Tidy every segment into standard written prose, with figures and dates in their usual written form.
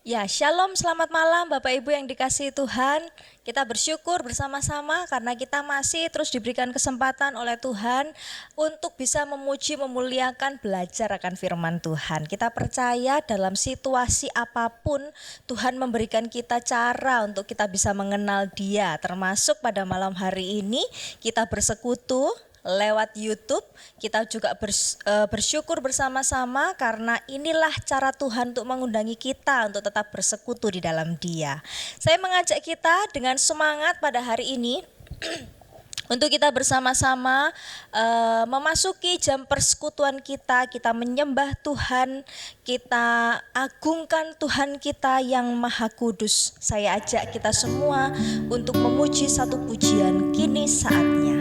Ya, shalom, selamat malam Bapak Ibu yang dikasihi Tuhan. Kita bersyukur bersama-sama karena kita masih terus diberikan kesempatan oleh Tuhan untuk bisa memuji, memuliakan, belajar akan firman Tuhan. Kita percaya dalam situasi apapun Tuhan memberikan kita cara untuk kita bisa mengenal Dia. Termasuk pada malam hari ini kita bersekutu lewat YouTube. Kita juga bersyukur bersama-sama karena inilah cara Tuhan untuk mengundangi kita untuk tetap bersekutu di dalam Dia. Saya mengajak kita dengan semangat pada hari ini untuk kita bersama-sama memasuki jam persekutuan kita menyembah Tuhan, kita agungkan Tuhan kita yang Maha Kudus. Saya ajak kita semua untuk memuji satu pujian, kini saatnya.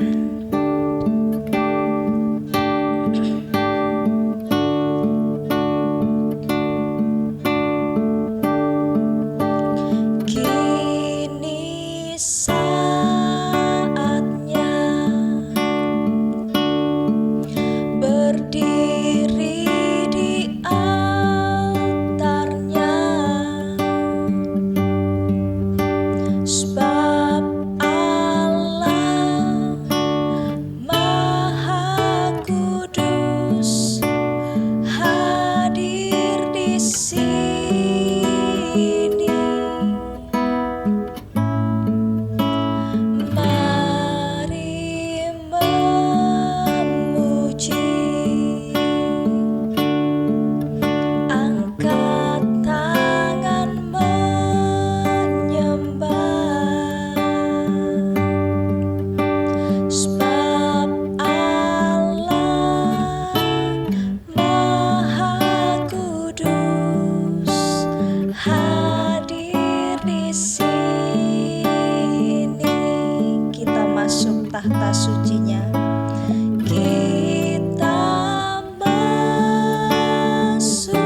Tahta sucinya kita masuk,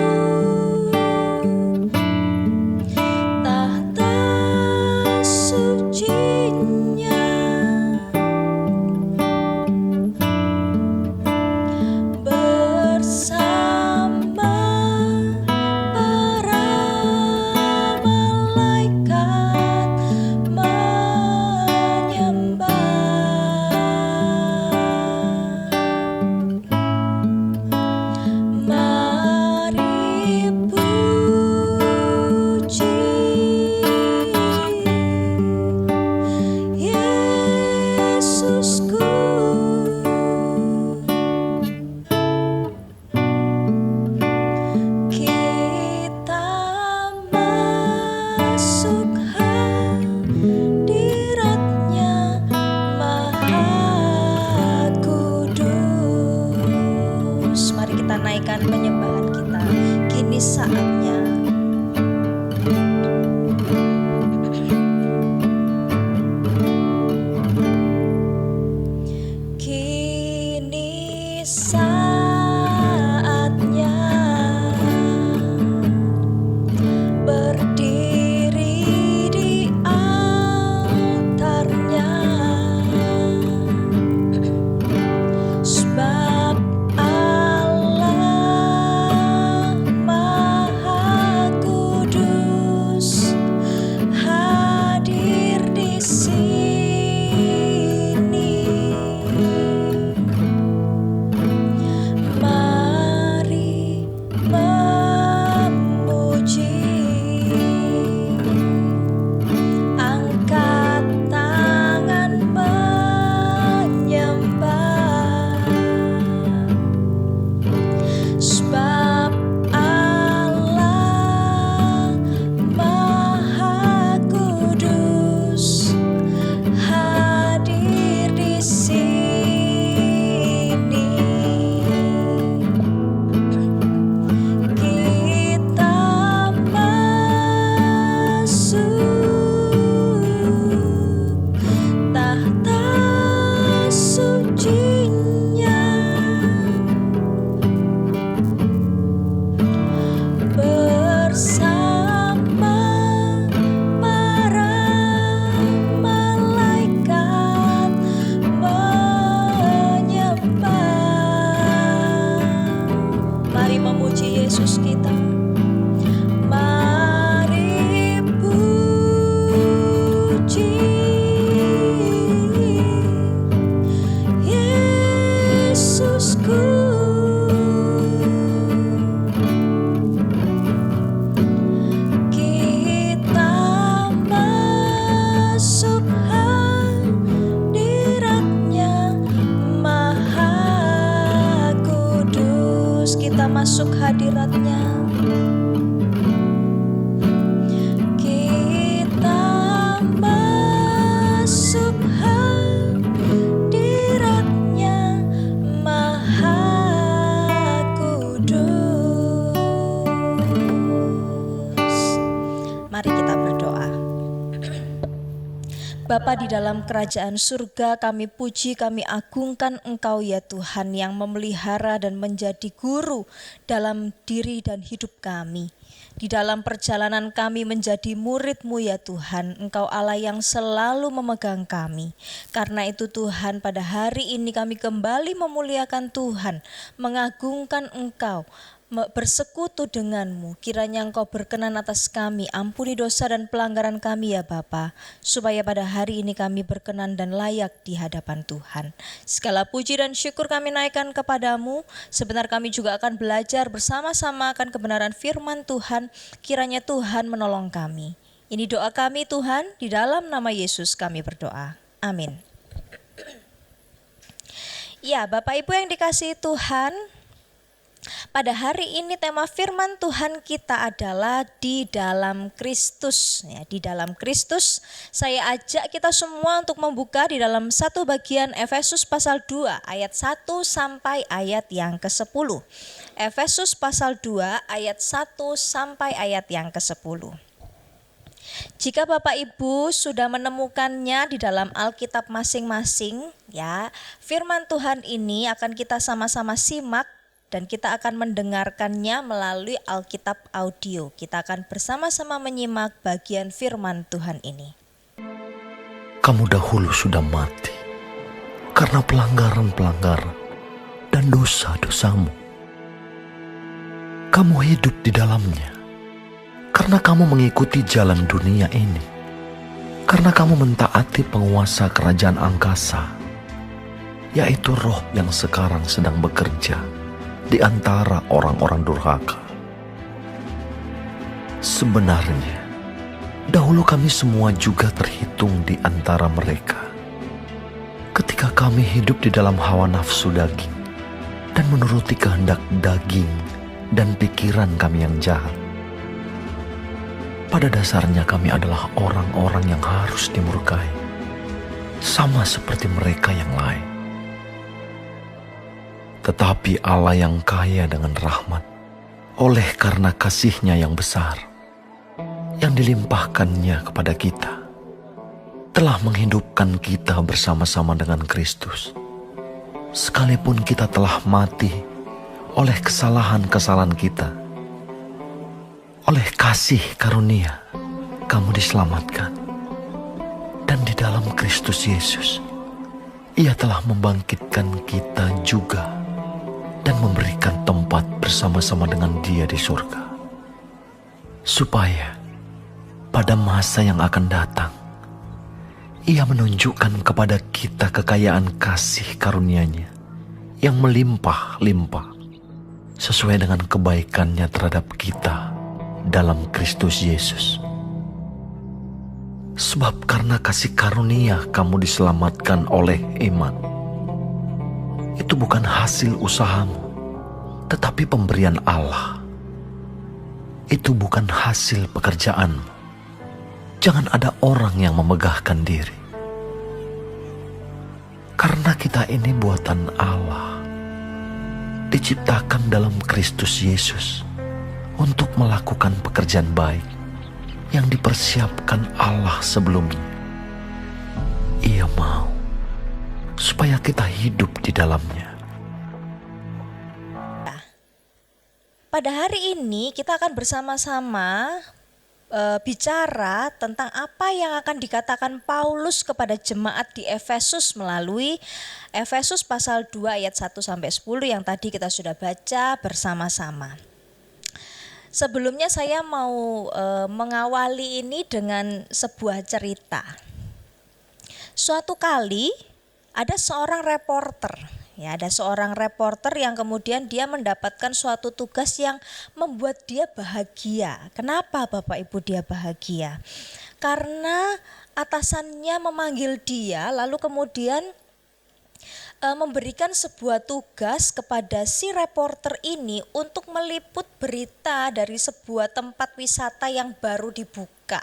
tahta sucinya bersama para malaikat menyembah. masuk hadirat-Nya. Kita masuk hadirat-Nya Maha Kudus. Mari kita berdoa. Bapa di dalam kerajaan surga, kami puji, kami agungkan Engkau ya Tuhan yang memelihara dan menjadi guru dalam diri dan hidup kami. Di dalam perjalanan kami menjadi murid-Mu ya Tuhan, Engkau Allah yang selalu memegang kami. Karena itu Tuhan, pada hari ini kami kembali memuliakan Tuhan, mengagungkan Engkau, bersekutu denganmu. Kiranya Engkau berkenan atas kami, ampuni dosa dan pelanggaran kami ya Bapa, supaya pada hari ini kami berkenan dan layak di hadapan Tuhan. Segala puji dan syukur kami naikkan kepadamu. Sebentar kami juga akan belajar bersama-sama akan kebenaran firman Tuhan. Kiranya Tuhan menolong kami. Ini doa kami Tuhan, di dalam nama Yesus kami berdoa. Amin. Ya, Bapak Ibu yang dikasihi Tuhan, pada hari ini tema firman Tuhan kita adalah di dalam Kristus. Ya, di dalam Kristus, saya ajak kita semua untuk membuka di dalam satu bagian Efesus pasal 2 ayat 1 sampai ayat yang ke-10. Efesus pasal 2 ayat 1 sampai ayat yang ke-10. Jika Bapak Ibu sudah menemukannya di dalam Alkitab masing-masing, ya, firman Tuhan ini akan kita sama-sama simak. Dan kita akan mendengarkannya melalui Alkitab audio. Kita akan bersama-sama menyimak bagian firman Tuhan ini. Kamu dahulu sudah mati karena pelanggaran-pelanggaran dan dosa-dosamu. Kamu hidup di dalamnya karena kamu mengikuti jalan dunia ini. Karena kamu mentaati penguasa kerajaan angkasa, yaitu roh yang sekarang sedang bekerja di antara orang-orang durhaka. Sebenarnya, dahulu kami semua juga terhitung di antara mereka. Ketika kami hidup di dalam hawa nafsu daging dan menuruti kehendak daging dan pikiran kami yang jahat. Pada dasarnya kami adalah orang-orang yang harus dimurkai, sama seperti mereka yang lain. Tetapi Allah yang kaya dengan rahmat, oleh karena kasih-Nya yang besar, yang dilimpahkannya kepada kita, telah menghidupkan kita bersama-sama dengan Kristus. Sekalipun kita telah mati oleh kesalahan-kesalahan kita, oleh kasih karunia kamu diselamatkan. Dan di dalam Kristus Yesus, Ia telah membangkitkan kita juga dan memberikan tempat bersama-sama dengan Dia di surga, supaya pada masa yang akan datang Ia menunjukkan kepada kita kekayaan kasih karunia-Nya yang melimpah-limpah sesuai dengan kebaikan-Nya terhadap kita dalam Kristus Yesus. Sebab karena kasih karunia kamu diselamatkan oleh iman. Itu bukan hasil usahamu, tetapi pemberian Allah. Itu bukan hasil pekerjaanmu. Jangan ada orang yang memegahkan diri. Karena kita ini buatan Allah, diciptakan dalam Kristus Yesus untuk melakukan pekerjaan baik yang dipersiapkan Allah sebelumnya. Ia mau supaya kita hidup di dalamnya. Pada hari ini kita akan bersama-sama bicara tentang apa yang akan dikatakan Paulus kepada jemaat di Efesus melalui Efesus pasal 2 ayat 1 sampai 10 yang tadi kita sudah baca bersama-sama. Sebelumnya saya mau mengawali ini dengan sebuah cerita. Suatu kali ada seorang reporter, ada seorang reporter yang kemudian dia mendapatkan suatu tugas yang membuat dia bahagia. Kenapa Bapak Ibu dia bahagia? Karena atasannya memanggil dia, lalu kemudian memberikan sebuah tugas kepada si reporter ini untuk meliput berita dari sebuah tempat wisata yang baru dibuka.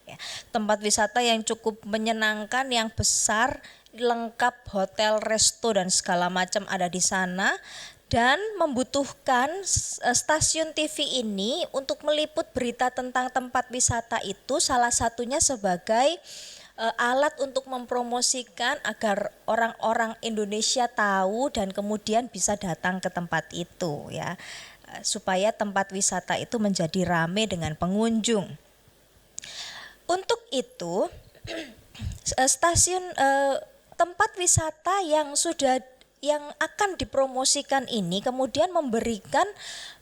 Ya, tempat wisata yang cukup menyenangkan, yang besar, lengkap hotel, resto dan segala macam ada di sana, dan membutuhkan stasiun TV ini untuk meliput berita tentang tempat wisata itu, salah satunya sebagai alat untuk mempromosikan agar orang-orang Indonesia tahu dan kemudian bisa datang ke tempat itu, ya, supaya tempat wisata itu menjadi ramai dengan pengunjung. Untuk itu stasiun tempat wisata yang akan dipromosikan ini kemudian memberikan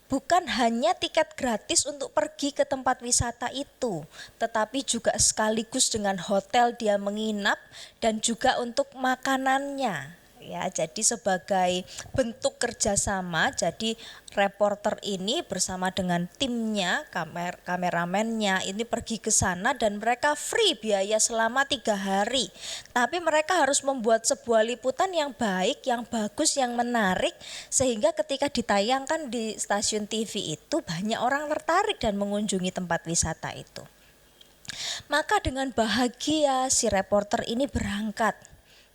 bukan hanya tiket gratis untuk pergi ke tempat wisata itu, tetapi juga sekaligus dengan hotel dia menginap dan juga untuk makanannya. Ya, jadi sebagai bentuk kerjasama, jadi reporter ini bersama dengan timnya, kameramennya ini pergi ke sana dan mereka free biaya selama 3 hari. Tapi mereka harus membuat sebuah liputan yang baik, yang bagus, yang menarik, sehingga ketika ditayangkan di stasiun TV itu banyak orang tertarik dan mengunjungi tempat wisata itu. Maka dengan bahagia si reporter ini berangkat.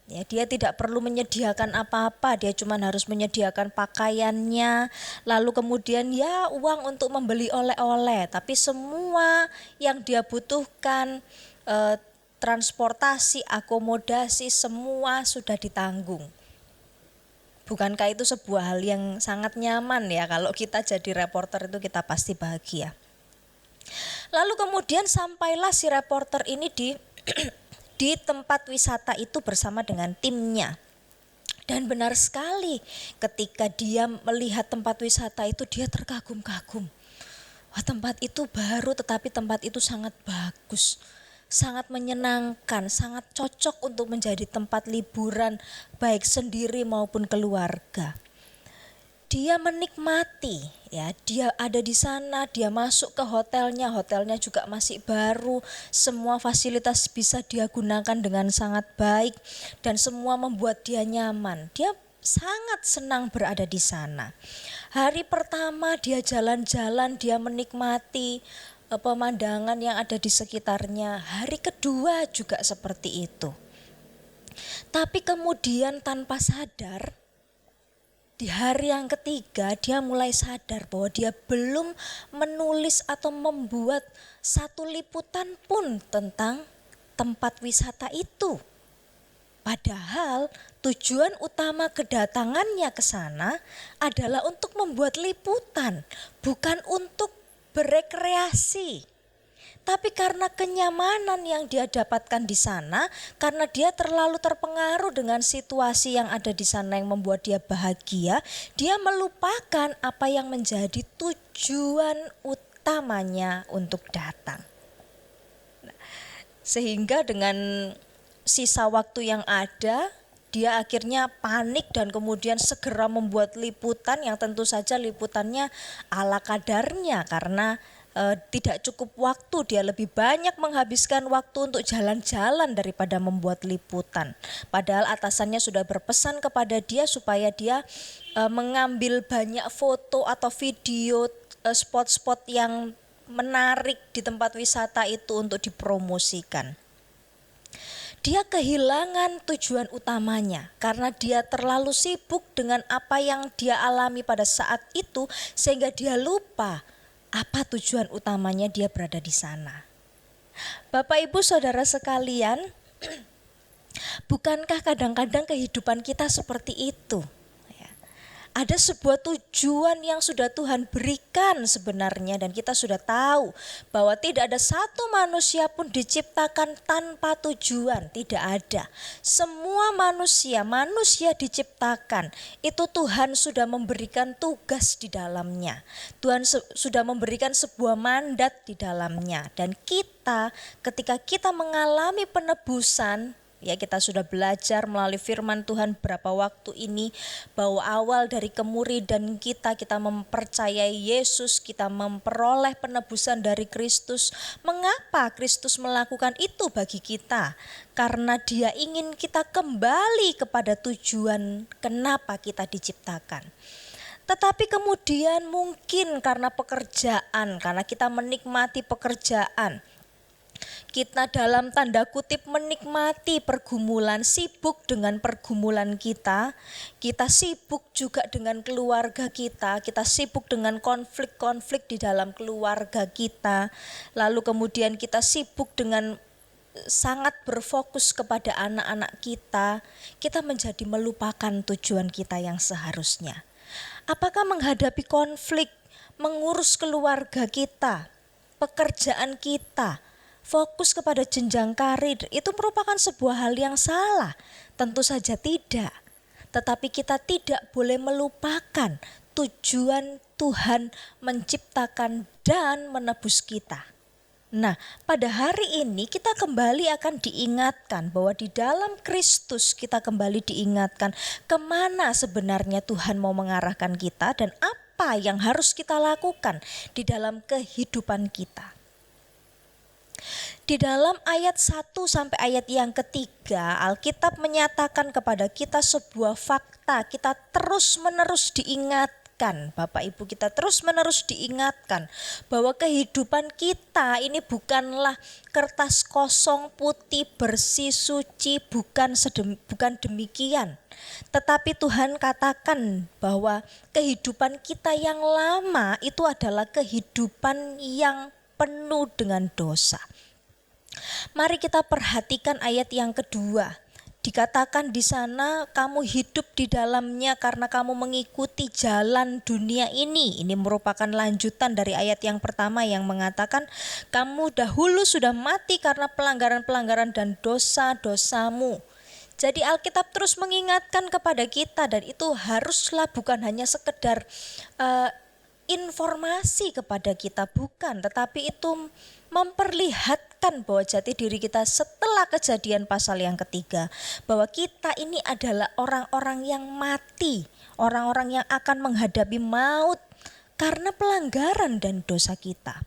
Ya, dia tidak perlu menyediakan apa-apa, dia cuma harus menyediakan pakaiannya, lalu kemudian ya uang untuk membeli oleh-oleh, tapi semua yang dia butuhkan, transportasi, akomodasi, semua sudah ditanggung. Bukankah itu sebuah hal yang sangat nyaman ya, kalau kita jadi reporter itu kita pasti bahagia. Lalu kemudian sampailah si reporter ini di tempat wisata itu bersama dengan timnya. Dan benar sekali, ketika dia melihat tempat wisata itu dia terkagum-kagum. Wah, tempat itu baru tetapi tempat itu sangat bagus, sangat menyenangkan, sangat cocok untuk menjadi tempat liburan baik sendiri maupun keluarga. Dia menikmati, ya, dia ada di sana, dia masuk ke hotelnya juga masih baru, semua fasilitas bisa dia gunakan dengan sangat baik dan semua membuat dia nyaman. Dia sangat senang berada di sana. Hari pertama dia jalan-jalan, dia menikmati pemandangan yang ada di sekitarnya. Hari kedua juga seperti itu. Tapi kemudian tanpa sadar, di hari yang ketiga dia mulai sadar bahwa dia belum menulis atau membuat satu liputan pun tentang tempat wisata itu. Padahal tujuan utama kedatangannya ke sana adalah untuk membuat liputan, bukan untuk berekreasi. Tapi karena kenyamanan yang dia dapatkan di sana, karena dia terlalu terpengaruh dengan situasi yang ada di sana yang membuat dia bahagia, dia melupakan apa yang menjadi tujuan utamanya untuk datang. Sehingga dengan sisa waktu yang ada, dia akhirnya panik dan kemudian segera membuat liputan yang tentu saja liputannya ala kadarnya karena tidak cukup waktu, dia lebih banyak menghabiskan waktu untuk jalan-jalan daripada membuat liputan. Padahal atasannya sudah berpesan kepada dia supaya dia mengambil banyak foto atau video spot-spot yang menarik di tempat wisata itu untuk dipromosikan. Dia kehilangan tujuan utamanya karena dia terlalu sibuk dengan apa yang dia alami pada saat itu sehingga dia lupa apa tujuan utamanya dia berada di sana. Bapak Ibu Saudara sekalian, bukankah kadang-kadang kehidupan kita seperti itu? Ada sebuah tujuan yang sudah Tuhan berikan sebenarnya dan kita sudah tahu bahwa tidak ada satu manusia pun diciptakan tanpa tujuan, tidak ada. Semua manusia diciptakan, itu Tuhan sudah memberikan tugas di dalamnya. Tuhan sudah memberikan sebuah mandat di dalamnya dan kita ketika kita mengalami penebusan, Ya, kita sudah belajar melalui firman Tuhan beberapa waktu ini bahwa awal dari kemuridan kita mempercayai Yesus, kita memperoleh penebusan dari Kristus. Mengapa Kristus melakukan itu bagi kita? Karena Dia ingin kita kembali kepada tujuan kenapa kita diciptakan. Tetapi kemudian mungkin karena pekerjaan, karena kita menikmati pekerjaan, kita dalam tanda kutip menikmati pergumulan, sibuk dengan pergumulan kita sibuk juga dengan keluarga kita sibuk dengan konflik-konflik di dalam keluarga kita, lalu kemudian kita sibuk dengan sangat berfokus kepada anak-anak kita menjadi melupakan tujuan kita yang seharusnya. Apakah menghadapi konflik, mengurus keluarga kita, pekerjaan kita, fokus kepada jenjang karir itu merupakan sebuah hal yang salah? Tentu saja tidak. Tetapi kita tidak boleh melupakan tujuan Tuhan menciptakan dan menebus kita. Nah, pada hari ini kita kembali akan diingatkan bahwa di dalam Kristus kita kembali diingatkan kemana sebenarnya Tuhan mau mengarahkan kita dan apa yang harus kita lakukan di dalam kehidupan kita. Di dalam ayat 1 sampai ayat yang ketiga, Alkitab menyatakan kepada kita sebuah fakta. Kita terus-menerus diingatkan, Bapak Ibu, kita terus-menerus diingatkan bahwa kehidupan kita ini bukanlah kertas kosong, putih, bersih, suci, bukan demikian. Tetapi Tuhan katakan bahwa kehidupan kita yang lama itu adalah kehidupan yang penuh dengan dosa. Mari kita perhatikan ayat yang kedua. Dikatakan di sana kamu hidup di dalamnya karena kamu mengikuti jalan dunia ini. Ini merupakan lanjutan dari ayat yang pertama yang mengatakan kamu dahulu sudah mati karena pelanggaran-pelanggaran dan dosa-dosamu. Jadi Alkitab terus mengingatkan kepada kita dan itu haruslah bukan hanya sekedar informasi kepada kita, bukan, tetapi itu memperlihatkan bahwa jati diri kita setelah kejadian pasal yang ketiga, bahwa kita ini adalah orang-orang yang mati, orang-orang yang akan menghadapi maut karena pelanggaran dan dosa kita.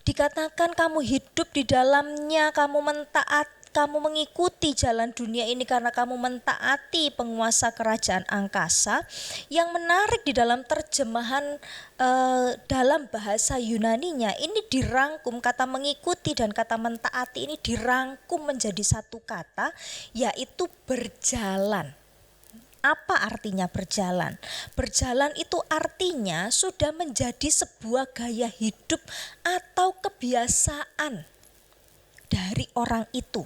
Dikatakan kamu hidup di dalamnya, kamu mengikuti jalan dunia ini karena kamu mentaati penguasa kerajaan angkasa. Yang menarik di dalam terjemahan dalam bahasa Yunaninya ini dirangkum, kata mengikuti dan kata mentaati ini dirangkum menjadi satu kata, yaitu berjalan. Apa artinya berjalan? Berjalan itu artinya sudah menjadi sebuah gaya hidup atau kebiasaan dari orang itu.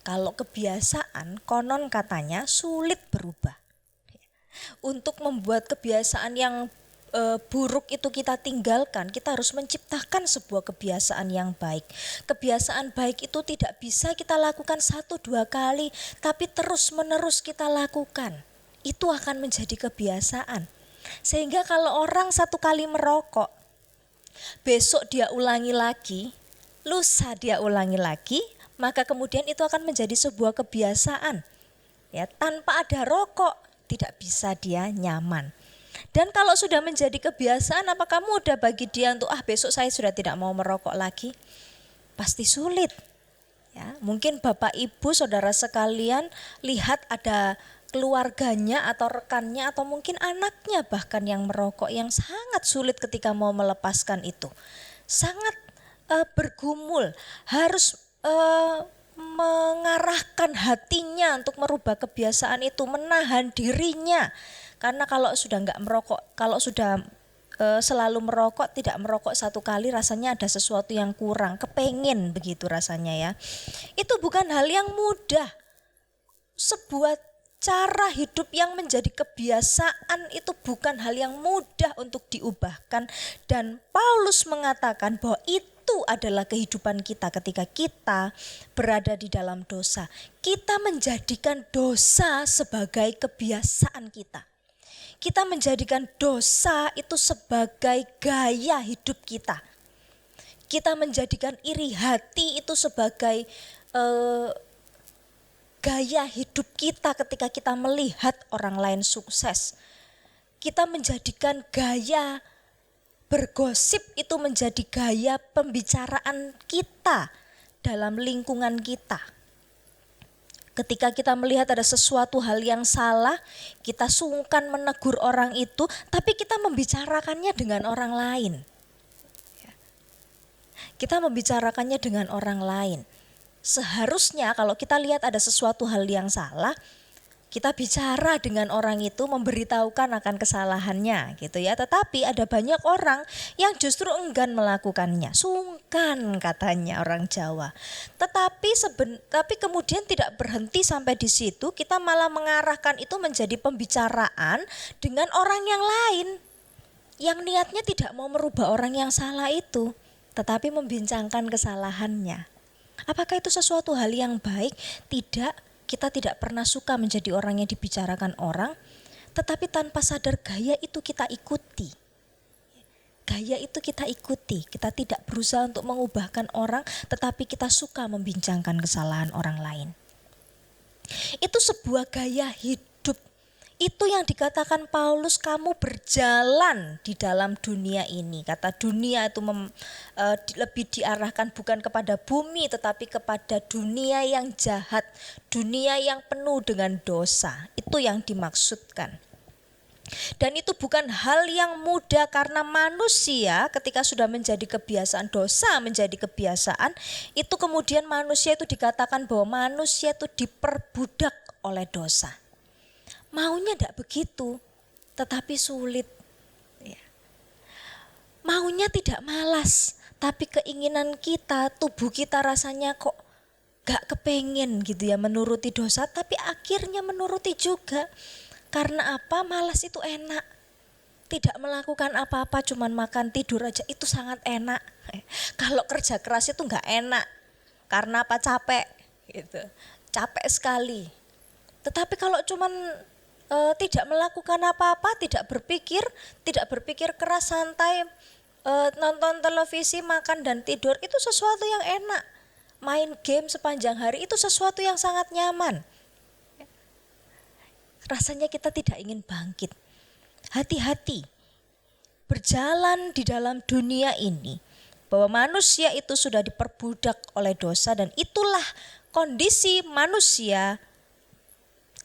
Kalau kebiasaan konon katanya sulit berubah. Untuk membuat kebiasaan yang buruk itu kita tinggalkan, kita harus menciptakan sebuah kebiasaan yang baik. Kebiasaan baik itu tidak bisa kita lakukan 1-2 kali, tapi terus-menerus kita lakukan. Itu akan menjadi kebiasaan. Sehingga kalau orang 1 kali merokok, besok dia ulangi lagi, lusa dia ulangi lagi, maka kemudian itu akan menjadi sebuah kebiasaan. Ya, tanpa ada rokok tidak bisa dia nyaman. Dan kalau sudah menjadi kebiasaan, apakah mudah bagi dia untuk besok saya sudah tidak mau merokok lagi? Pasti sulit. Ya, mungkin Bapak Ibu Saudara sekalian lihat ada keluarganya atau rekannya atau mungkin anaknya bahkan yang merokok, yang sangat sulit ketika mau melepaskan itu. Sangat bergumul, harus mengarahkan hatinya untuk merubah kebiasaan itu, menahan dirinya. Karena kalau sudah enggak merokok, kalau sudah selalu merokok, tidak merokok 1 kali rasanya ada sesuatu yang kurang, kepengen begitu rasanya ya. Itu bukan hal yang mudah. Sebuah cara hidup yang menjadi kebiasaan itu bukan hal yang mudah untuk diubahkan, dan Paulus mengatakan bahwa itu adalah kehidupan kita ketika kita berada di dalam dosa. Kita menjadikan dosa sebagai kebiasaan kita. Kita menjadikan dosa itu sebagai gaya hidup kita. Kita menjadikan iri hati itu sebagai gaya hidup kita ketika kita melihat orang lain sukses. Kita menjadikan gaya bergosip itu menjadi gaya pembicaraan kita dalam lingkungan kita. Ketika kita melihat ada sesuatu hal yang salah, kita sungkan menegur orang itu, tapi kita membicarakannya dengan orang lain. Kita membicarakannya dengan orang lain. Seharusnya kalau kita lihat ada sesuatu hal yang salah, kita bicara dengan orang itu, memberitahukan akan kesalahannya gitu ya. Tetapi ada banyak orang yang justru enggan melakukannya, sungkan katanya orang Jawa. Tapi kemudian tidak berhenti sampai di situ, kita malah mengarahkan itu menjadi pembicaraan dengan orang yang lain. Yang niatnya tidak mau merubah orang yang salah itu, tetapi membincangkan kesalahannya. Apakah itu sesuatu hal yang baik? Tidak. Kita tidak pernah suka menjadi orang yang dibicarakan orang, tetapi tanpa sadar gaya itu kita ikuti. Gaya itu kita ikuti, kita tidak berusaha untuk mengubahkan orang, tetapi kita suka membincangkan kesalahan orang lain. Itu sebuah gaya hidup. Itu yang dikatakan Paulus, kamu berjalan di dalam dunia ini. Kata dunia itu lebih diarahkan bukan kepada bumi tetapi kepada dunia yang jahat, dunia yang penuh dengan dosa. Itu yang dimaksudkan. Dan itu bukan hal yang mudah karena manusia ketika sudah menjadi kebiasaan, dosa menjadi kebiasaan, itu kemudian manusia itu dikatakan bahwa manusia itu diperbudak oleh dosa. Maunya tidak begitu, tetapi sulit. Maunya tidak malas, tapi keinginan kita, tubuh kita rasanya kok gak kepengen gitu ya menuruti dosa, tapi akhirnya menuruti juga. Karena apa? Malas itu enak. Tidak melakukan apa-apa, cuman makan tidur aja itu sangat enak. Kalau kerja keras itu gak enak. Karena apa? Capek gitu. Capek sekali. Tetapi kalau cuman tidak melakukan apa-apa, tidak berpikir keras, santai, nonton televisi, makan dan tidur, itu sesuatu yang enak. Main game sepanjang hari itu sesuatu yang sangat nyaman. Rasanya kita tidak ingin bangkit. Hati-hati berjalan di dalam dunia ini, bahwa manusia itu sudah diperbudak oleh dosa, dan itulah kondisi manusia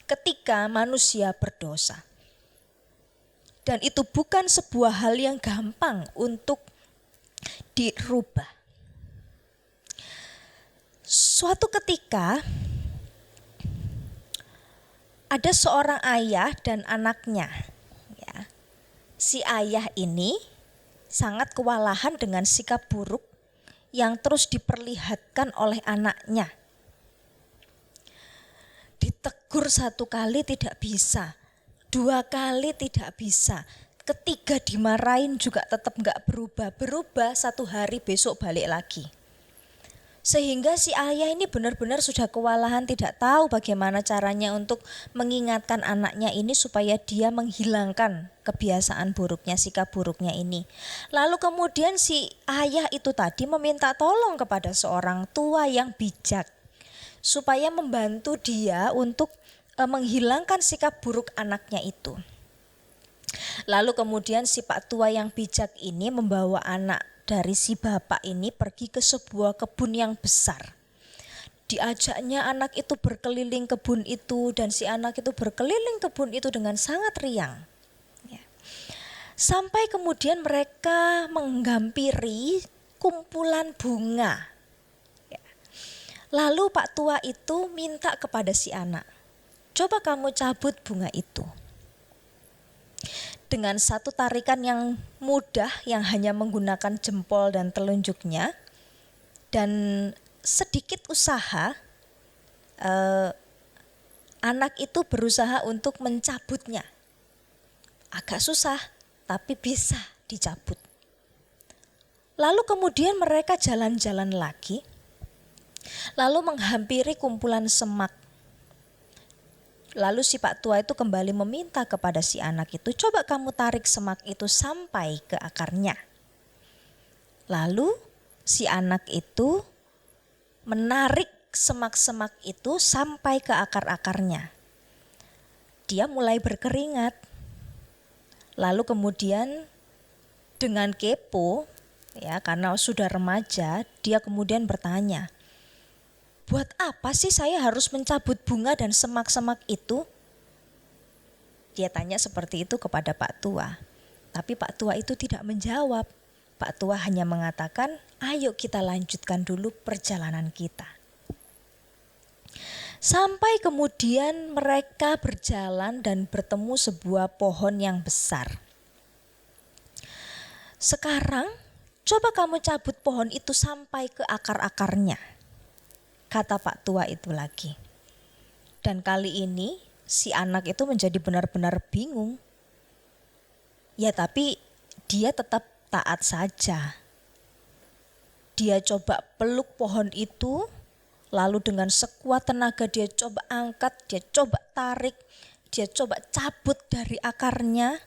ketika manusia berdosa. Dan itu bukan sebuah hal yang gampang untuk dirubah. Suatu ketika ada seorang ayah dan anaknya. Ya. Si ayah ini sangat kewalahan dengan sikap buruk yang terus diperlihatkan oleh anaknya. Ditegur 1 kali tidak bisa, 2 kali tidak bisa, ketiga dimarahin juga tetap gak berubah 1 hari besok balik lagi. Sehingga si ayah ini benar-benar sudah kewalahan, tidak tahu bagaimana caranya untuk mengingatkan anaknya ini supaya dia menghilangkan kebiasaan buruknya, sikap buruknya ini. Lalu kemudian si ayah itu tadi meminta tolong kepada seorang tua yang bijak, supaya membantu dia untuk menghilangkan sikap buruk anaknya itu. Lalu kemudian si pak tua yang bijak ini membawa anak dari si bapak ini pergi ke sebuah kebun yang besar. Diajaknya anak itu berkeliling kebun itu, dan si anak itu berkeliling kebun itu dengan sangat riang. Sampai kemudian mereka menghampiri kumpulan bunga. Lalu pak tua itu minta kepada si anak, coba kamu cabut bunga itu. Dengan satu tarikan yang mudah, yang hanya menggunakan jempol dan telunjuknya, dan sedikit usaha, anak itu berusaha untuk mencabutnya. Agak susah, tapi bisa dicabut. Lalu kemudian mereka jalan-jalan lagi, lalu menghampiri kumpulan semak. Lalu si pak tua itu kembali meminta kepada si anak itu, coba kamu tarik semak itu sampai ke akarnya. Lalu si anak itu menarik semak-semak itu sampai ke akar-akarnya. Dia mulai berkeringat. Lalu kemudian dengan kepo, ya karena sudah remaja, dia kemudian bertanya, buat apa sih saya harus mencabut bunga dan semak-semak itu? Dia tanya seperti itu kepada Pak Tua. Tapi Pak Tua itu tidak menjawab. Pak Tua hanya mengatakan, ayo kita lanjutkan dulu perjalanan kita. Sampai kemudian mereka berjalan dan bertemu sebuah pohon yang besar. Sekarang coba kamu cabut pohon itu sampai ke akar-akarnya, kata Pak Tua itu lagi. Dan kali ini si anak itu menjadi benar-benar bingung. Ya tapi dia tetap taat saja. Dia coba peluk pohon itu, lalu dengan sekuat tenaga dia coba angkat, dia coba tarik, dia coba cabut dari akarnya.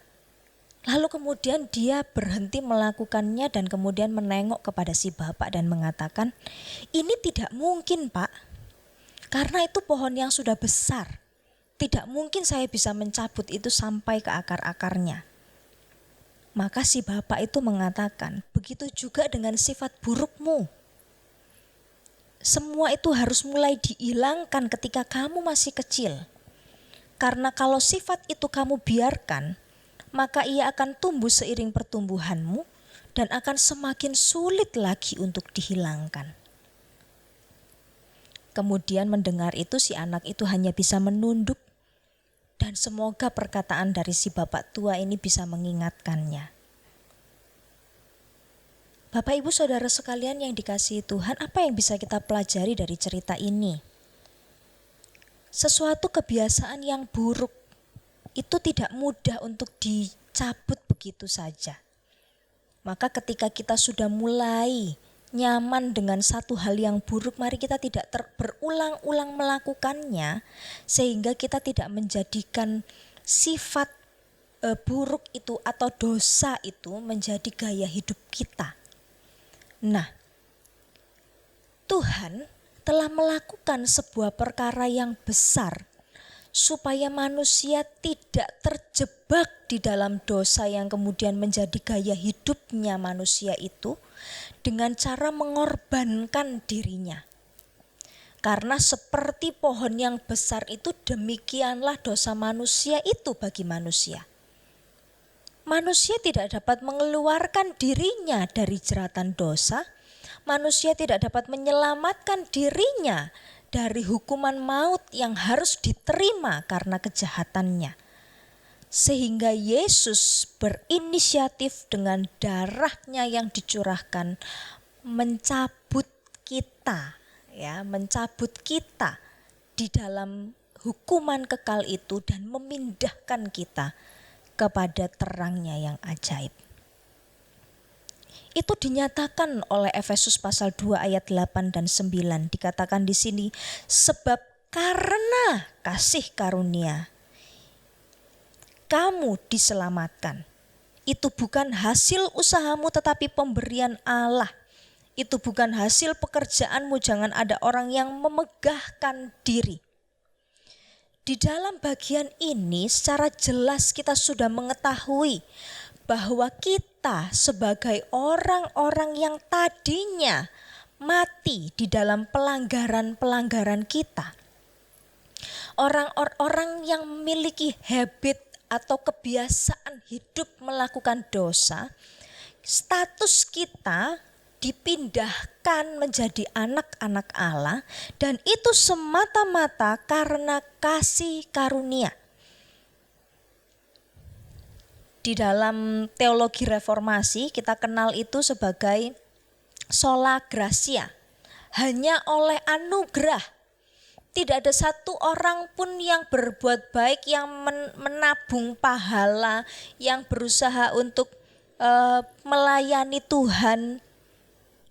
Lalu kemudian dia berhenti melakukannya dan kemudian menengok kepada si bapak dan mengatakan, ini tidak mungkin Pak, karena itu pohon yang sudah besar. Tidak mungkin saya bisa mencabut itu sampai ke akar-akarnya. Maka si bapak itu mengatakan, begitu juga dengan sifat burukmu. Semua itu harus mulai dihilangkan ketika kamu masih kecil. Karena kalau sifat itu kamu biarkan, maka ia akan tumbuh seiring pertumbuhanmu dan akan semakin sulit lagi untuk dihilangkan. Kemudian mendengar itu si anak itu hanya bisa menunduk dan semoga perkataan dari si bapak tua ini bisa mengingatkannya. Bapak Ibu Saudara sekalian yang dikasihi Tuhan, apa yang bisa kita pelajari dari cerita ini? Sesuatu kebiasaan yang buruk itu tidak mudah untuk dicabut begitu saja. Maka ketika kita sudah mulai nyaman dengan satu hal yang buruk, mari kita tidak berulang-ulang melakukannya sehingga kita tidak menjadikan sifat buruk itu atau dosa itu menjadi gaya hidup kita. Nah, Tuhan telah melakukan sebuah perkara yang besar supaya manusia tidak terjebak di dalam dosa yang kemudian menjadi gaya hidupnya manusia itu dengan cara mengorbankan dirinya. Karena seperti pohon yang besar itu, demikianlah dosa manusia itu bagi manusia. Manusia tidak dapat mengeluarkan dirinya dari jeratan dosa. Manusia tidak dapat menyelamatkan dirinya dari hukuman maut yang harus diterima karena kejahatannya. Sehingga Yesus berinisiatif dengan darahnya yang dicurahkan mencabut kita, mencabut kita di dalam hukuman kekal itu dan memindahkan kita kepada terangnya yang ajaib. Itu dinyatakan oleh Efesus pasal 2 ayat 8 dan 9. Dikatakan di sini, sebab karena kasih karunia kamu diselamatkan. Itu bukan hasil usahamu tetapi pemberian Allah. Itu bukan hasil pekerjaanmu, jangan ada orang yang memegahkan diri. Di dalam bagian ini secara jelas kita sudah mengetahui bahwa kita sebagai orang-orang yang tadinya mati di dalam pelanggaran-pelanggaran kita. Orang-orang yang memiliki habit atau kebiasaan hidup melakukan dosa, status kita dipindahkan menjadi anak-anak Allah dan itu semata-mata karena kasih karunia. Di dalam teologi reformasi kita kenal itu sebagai sola gratia, hanya oleh anugerah. Tidak ada satu orang pun yang berbuat baik, yang menabung pahala, yang berusaha untuk melayani Tuhan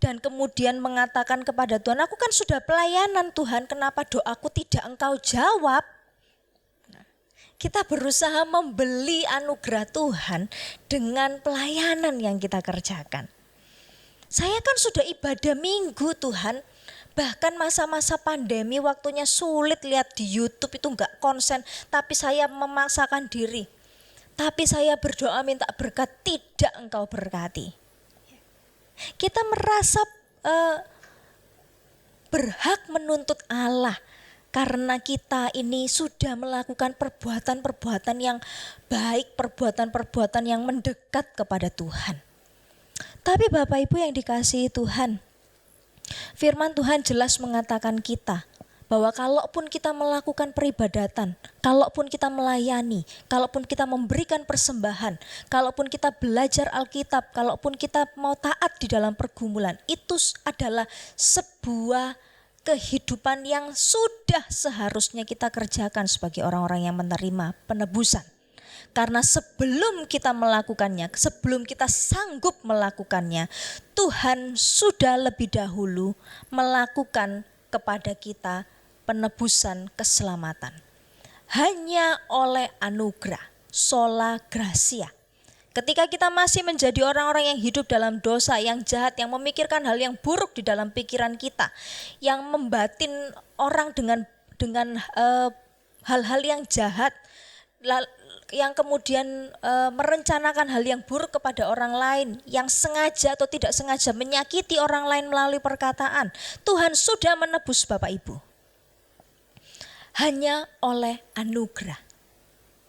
dan kemudian mengatakan kepada Tuhan, aku kan sudah pelayanan Tuhan, kenapa doaku tidak Engkau jawab? Kita berusaha membeli anugerah Tuhan dengan pelayanan yang kita kerjakan. Saya kan sudah ibadah minggu Tuhan, Bahkan masa-masa pandemi waktunya sulit lihat di YouTube itu enggak konsen, tapi saya memaksakan diri. Tapi saya berdoa minta berkat, tidak engkau berkati. Kita merasa berhak menuntut Allah karena kita ini sudah melakukan perbuatan-perbuatan yang baik, perbuatan-perbuatan yang mendekat kepada Tuhan. Tapi Bapak Ibu yang dikasihi Tuhan, firman Tuhan jelas mengatakan kita bahwa kalaupun kita melakukan peribadatan, kalaupun kita melayani, kalaupun kita memberikan persembahan, kalaupun kita belajar Alkitab, kalaupun kita mau taat di dalam pergumulan, itu adalah sebuah kehidupan yang sudah seharusnya kita kerjakan sebagai orang-orang yang menerima penebusan. Karena sebelum kita melakukannya, sebelum kita sanggup melakukannya, Tuhan sudah lebih dahulu melakukan kepada kita penebusan keselamatan. Hanya oleh anugerah, sola gratia. Ketika kita masih menjadi orang-orang yang hidup dalam dosa, yang jahat, yang memikirkan hal yang buruk di dalam pikiran kita, yang membatin orang dengan hal-hal yang jahat, yang kemudian merencanakan hal yang buruk kepada orang lain, yang sengaja atau tidak sengaja menyakiti orang lain melalui perkataan, Tuhan sudah menebus Bapak Ibu. Hanya oleh anugerah.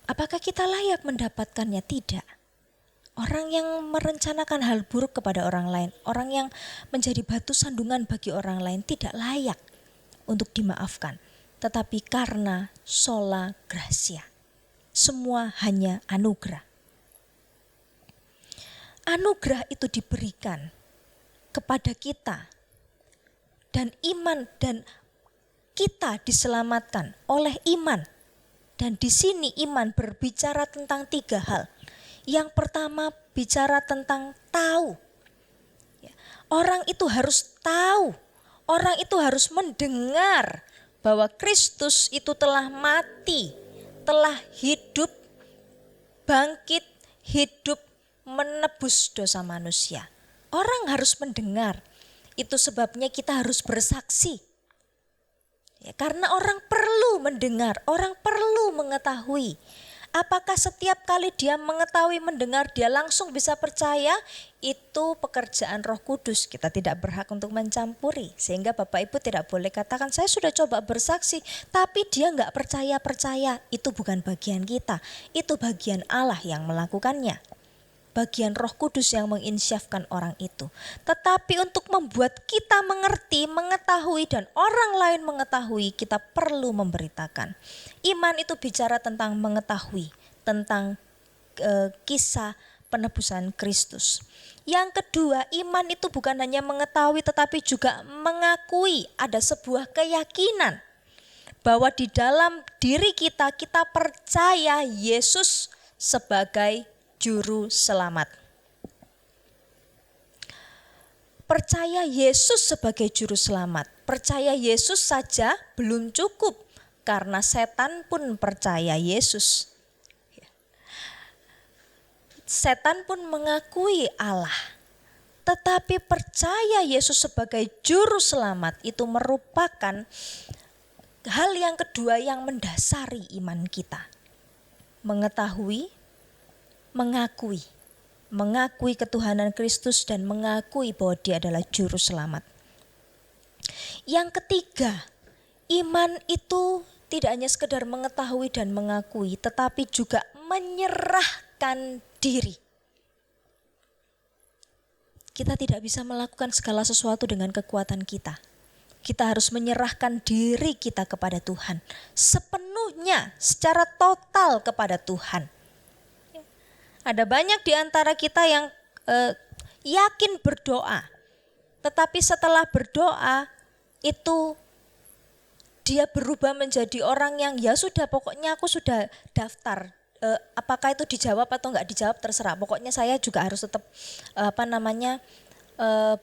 Apakah kita layak mendapatkannya? Tidak. Orang yang merencanakan hal buruk kepada orang lain, orang yang menjadi batu sandungan bagi orang lain tidak layak untuk dimaafkan. Tetapi karena sola gratia, semua hanya anugerah. Anugerah itu diberikan kepada kita dan iman, dan kita diselamatkan oleh iman. Dan di sini iman berbicara tentang 3 hal. Yang pertama bicara tentang tahu. Orang itu harus tahu, orang itu harus mendengar bahwa Kristus itu telah mati, telah hidup, bangkit, hidup, menebus dosa manusia. Orang harus mendengar, itu sebabnya kita harus bersaksi. Karena orang perlu mendengar, orang perlu mengetahui. Apakah setiap kali dia mengetahui, mendengar, dia langsung bisa percaya? Itu pekerjaan Roh Kudus. Kita tidak berhak untuk mencampuri. Sehingga Bapak Ibu tidak boleh katakan, saya sudah coba bersaksi, tapi dia enggak percaya. Itu bukan bagian kita. Itu bagian Allah yang melakukannya. Bagian Roh Kudus yang menginsyafkan orang itu. Tetapi untuk membuat kita mengerti, mengetahui, dan orang lain mengetahui, kita perlu memberitakan. Iman itu bicara tentang mengetahui, tentang kisah penebusan Kristus. Yang kedua, iman itu bukan hanya mengetahui tetapi juga mengakui. Ada sebuah keyakinan bahwa di dalam diri kita percaya Yesus sebagai Juru Selamat. Percaya Yesus sebagai Juru Selamat. Percaya Yesus saja belum cukup, karena setan pun percaya Yesus. Setan pun mengakui Allah. Tetapi percaya Yesus sebagai Juru Selamat itu merupakan hal yang kedua yang mendasari iman kita. Mengetahui, mengakui ketuhanan Kristus dan mengakui bahwa Dia adalah Juru Selamat. Yang ketiga, iman itu tidak hanya sekedar mengetahui dan mengakui, tetapi juga menyerahkan diri. Kita tidak bisa melakukan segala sesuatu dengan kekuatan kita. Kita harus menyerahkan diri kita kepada Tuhan, sepenuhnya, secara total kepada Tuhan. Ada banyak di antara kita yang yakin berdoa, tetapi setelah berdoa itu dia berubah menjadi orang yang ya sudah, pokoknya aku sudah daftar. Apakah itu dijawab atau enggak dijawab terserah. Pokoknya saya juga harus tetap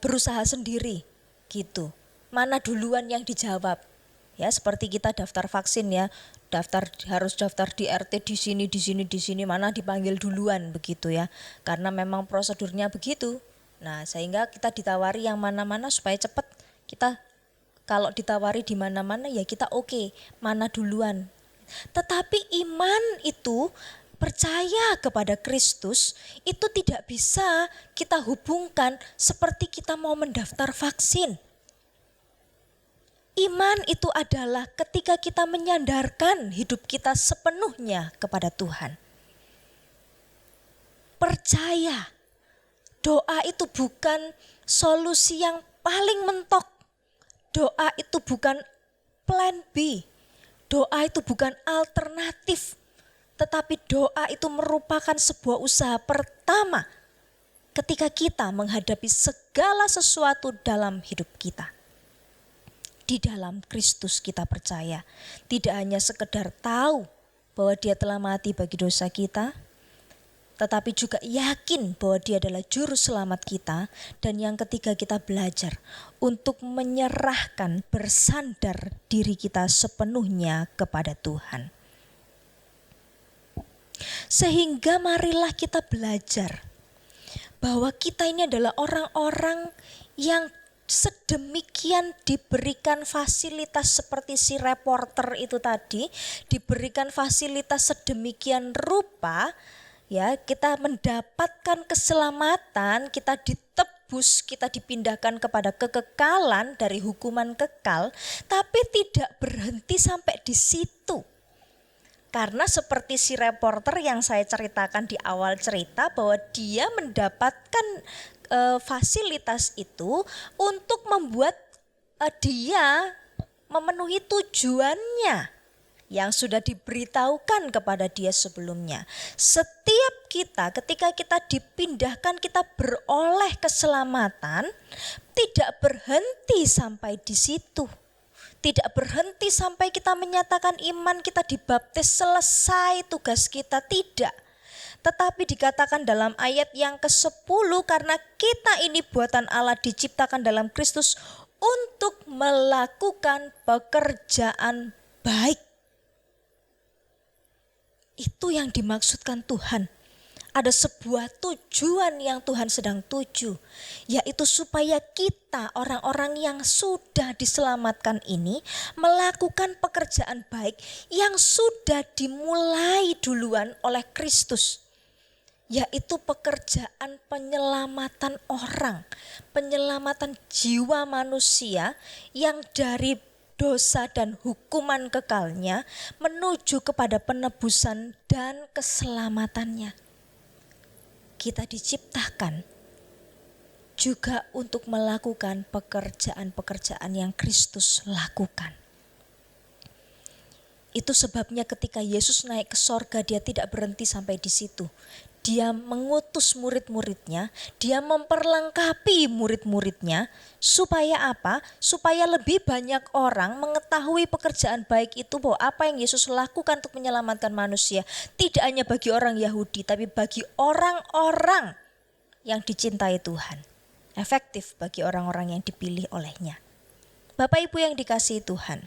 berusaha sendiri gitu. Mana duluan yang dijawab? Ya seperti kita daftar vaksin ya. Harus daftar di RT di sini mana dipanggil duluan begitu ya, karena memang prosedurnya begitu. Nah sehingga kita ditawari yang mana-mana supaya cepat kita Kalau ditawari di mana-mana ya kita oke, mana duluan. Tetapi iman itu, percaya kepada Kristus itu tidak bisa kita hubungkan seperti kita mau mendaftar vaksin. Iman itu adalah ketika kita menyandarkan hidup kita sepenuhnya kepada Tuhan. Percaya, doa itu bukan solusi yang paling mentok. Doa itu bukan plan B. Doa itu bukan alternatif. Tetapi doa itu merupakan sebuah usaha pertama ketika kita menghadapi segala sesuatu dalam hidup kita. Di dalam Kristus kita percaya. Tidak hanya sekedar tahu bahwa Dia telah mati bagi dosa kita, tetapi juga yakin bahwa Dia adalah juru selamat kita. Dan yang ketiga, kita belajar untuk menyerahkan, bersandar diri kita sepenuhnya kepada Tuhan. Sehingga marilah kita belajar bahwa kita ini adalah orang-orang yang sedemikian diberikan fasilitas seperti si reporter itu tadi, diberikan fasilitas sedemikian rupa. Ya, kita mendapatkan keselamatan, kita ditebus, kita dipindahkan kepada kekekalan dari hukuman kekal, tapi tidak berhenti sampai di situ. Karena seperti si reporter yang saya ceritakan di awal cerita bahwa dia mendapatkan fasilitas itu untuk membuat dia memenuhi tujuannya yang sudah diberitahukan kepada dia sebelumnya. Setiap kita ketika kita dipindahkan, kita beroleh keselamatan, tidak berhenti sampai di situ. Tidak berhenti sampai kita menyatakan iman, kita dibaptis, selesai tugas kita, tidak. Tetapi dikatakan dalam ayat yang ke-10, karena kita ini buatan Allah diciptakan dalam Kristus untuk melakukan pekerjaan baik. Itu yang dimaksudkan Tuhan. Ada sebuah tujuan yang Tuhan sedang tuju, yaitu supaya kita orang-orang yang sudah diselamatkan ini melakukan pekerjaan baik yang sudah dimulai duluan oleh Kristus, yaitu pekerjaan penyelamatan orang, penyelamatan jiwa manusia yang dari dosa dan hukuman kekalnya menuju kepada penebusan dan keselamatannya. Kita diciptakan juga untuk melakukan pekerjaan-pekerjaan yang Kristus lakukan. Itu sebabnya ketika Yesus naik ke sorga, Dia tidak berhenti sampai di situ. Dia mengutus murid-muridnya, Dia memperlengkapi murid-muridnya. Supaya apa? Supaya lebih banyak orang mengetahui pekerjaan baik itu, bahwa apa yang Yesus lakukan untuk menyelamatkan manusia tidak hanya bagi orang Yahudi, tapi bagi orang-orang yang dicintai Tuhan. Efektif bagi orang-orang yang dipilih olehnya. Bapak Ibu yang dikasihi Tuhan,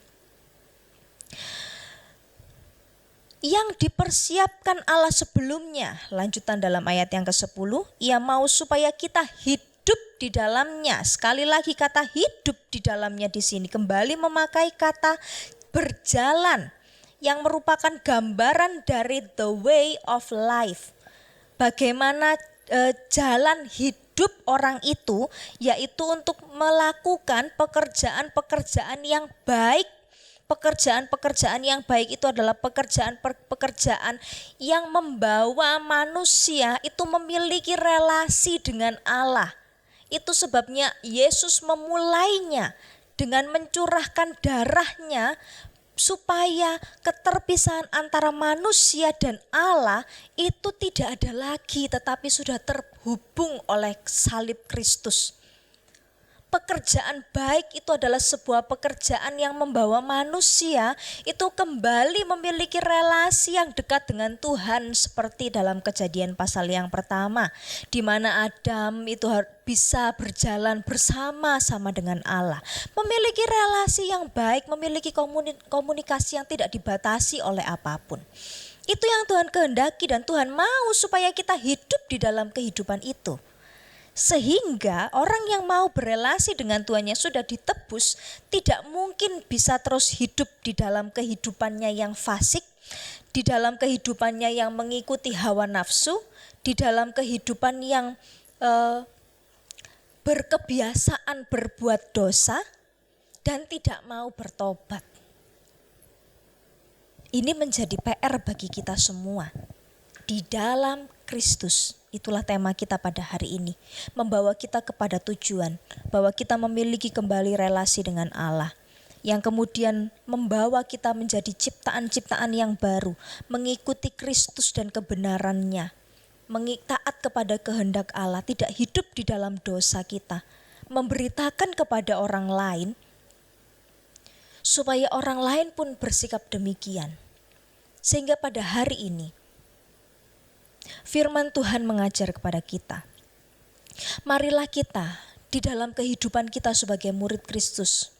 yang dipersiapkan Allah sebelumnya, lanjutan dalam ayat yang ke-10, Ia mau supaya kita hidup di dalamnya. Sekali lagi kata hidup di dalamnya di sini kembali memakai kata berjalan, yang merupakan gambaran dari the way of life. Bagaimana jalan hidup orang itu, yaitu untuk melakukan pekerjaan-pekerjaan yang baik. Pekerjaan-pekerjaan yang baik itu adalah pekerjaan-pekerjaan yang membawa manusia itu memiliki relasi dengan Allah. Itu sebabnya Yesus memulainya dengan mencurahkan darahnya supaya keterpisahan antara manusia dan Allah itu tidak ada lagi, tetapi sudah terhubung oleh salib Kristus. Pekerjaan baik itu adalah sebuah pekerjaan yang membawa manusia itu kembali memiliki relasi yang dekat dengan Tuhan, seperti dalam Kejadian pasal yang pertama, di mana Adam itu bisa berjalan bersama-sama dengan Allah, memiliki relasi yang baik, memiliki komunikasi yang tidak dibatasi oleh apapun. Itu yang Tuhan kehendaki, dan Tuhan mau supaya kita hidup di dalam kehidupan itu. Sehingga orang yang mau berelasi dengan Tuhan yang sudah ditebus tidak mungkin bisa terus hidup di dalam kehidupannya yang fasik, di dalam kehidupannya yang mengikuti hawa nafsu, di dalam kehidupan yang berkebiasaan berbuat dosa dan tidak mau bertobat. Ini menjadi PR bagi kita semua. Di dalam Kristus, itulah tema kita pada hari ini. Membawa kita kepada tujuan, bahwa kita memiliki kembali relasi dengan Allah. Yang kemudian membawa kita menjadi ciptaan-ciptaan yang baru, mengikuti Kristus dan kebenarannya, taat kepada kehendak Allah, tidak hidup di dalam dosa kita, memberitakan kepada orang lain, supaya orang lain pun bersikap demikian. Sehingga pada hari ini, firman Tuhan mengajar kepada kita, marilah kita di dalam kehidupan kita sebagai murid Kristus.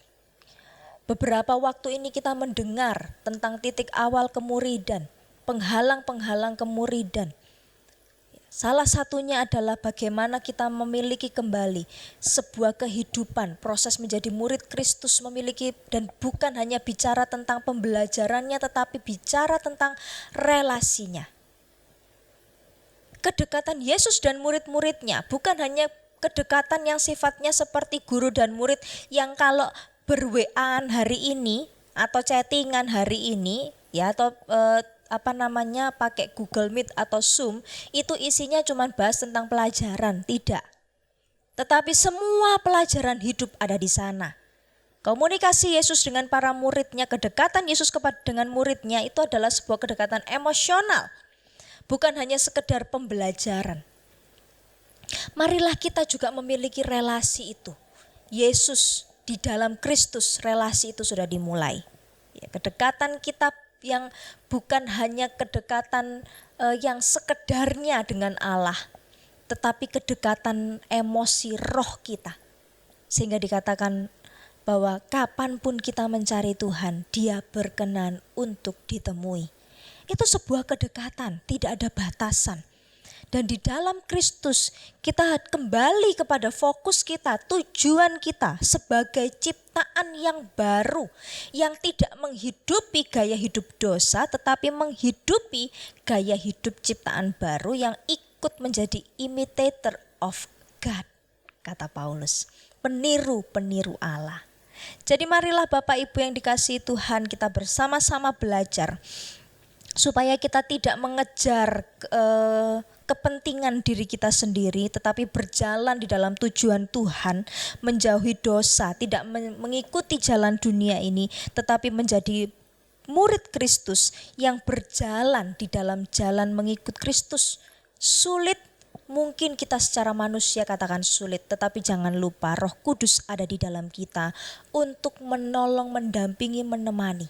Beberapa waktu ini kita mendengar tentang titik awal kemuridan, penghalang-penghalang kemuridan. Salah satunya adalah bagaimana kita memiliki kembali sebuah kehidupan, proses menjadi murid Kristus memiliki, dan bukan hanya bicara tentang pembelajarannya tetapi bicara tentang relasinya. Kedekatan Yesus dan murid-muridnya bukan hanya kedekatan yang sifatnya seperti guru dan murid yang kalau ber-WA-an hari ini atau chattingan hari ini ya, atau pakai Google Meet atau Zoom, itu isinya cuma bahas tentang pelajaran, tidak. Tetapi semua pelajaran hidup ada di sana. Komunikasi Yesus dengan para muridnya, kedekatan Yesus dengan muridnya itu adalah sebuah kedekatan emosional, bukan hanya sekedar pembelajaran. Marilah kita juga memiliki relasi itu. Yesus di dalam Kristus, relasi itu sudah dimulai. Ya, kedekatan kita yang bukan hanya kedekatan yang sekedarnya dengan Allah, tetapi kedekatan emosi roh kita. Sehingga dikatakan bahwa kapanpun kita mencari Tuhan, Dia berkenan untuk ditemui. Itu sebuah kedekatan, tidak ada batasan. Dan di dalam Kristus kita kembali kepada fokus kita, tujuan kita sebagai ciptaan yang baru, yang tidak menghidupi gaya hidup dosa tetapi menghidupi gaya hidup ciptaan baru yang ikut menjadi imitator of God, kata Paulus, peniru-peniru Allah. Jadi marilah Bapak Ibu yang dikasihi Tuhan, kita bersama-sama belajar supaya kita tidak mengejar kepentingan diri kita sendiri, tetapi berjalan di dalam tujuan Tuhan, menjauhi dosa, tidak mengikuti jalan dunia ini, tetapi menjadi murid Kristus yang berjalan di dalam jalan mengikut Kristus. Sulit, mungkin kita secara manusia katakan sulit, tetapi jangan lupa Roh Kudus ada di dalam kita untuk menolong, mendampingi, menemani.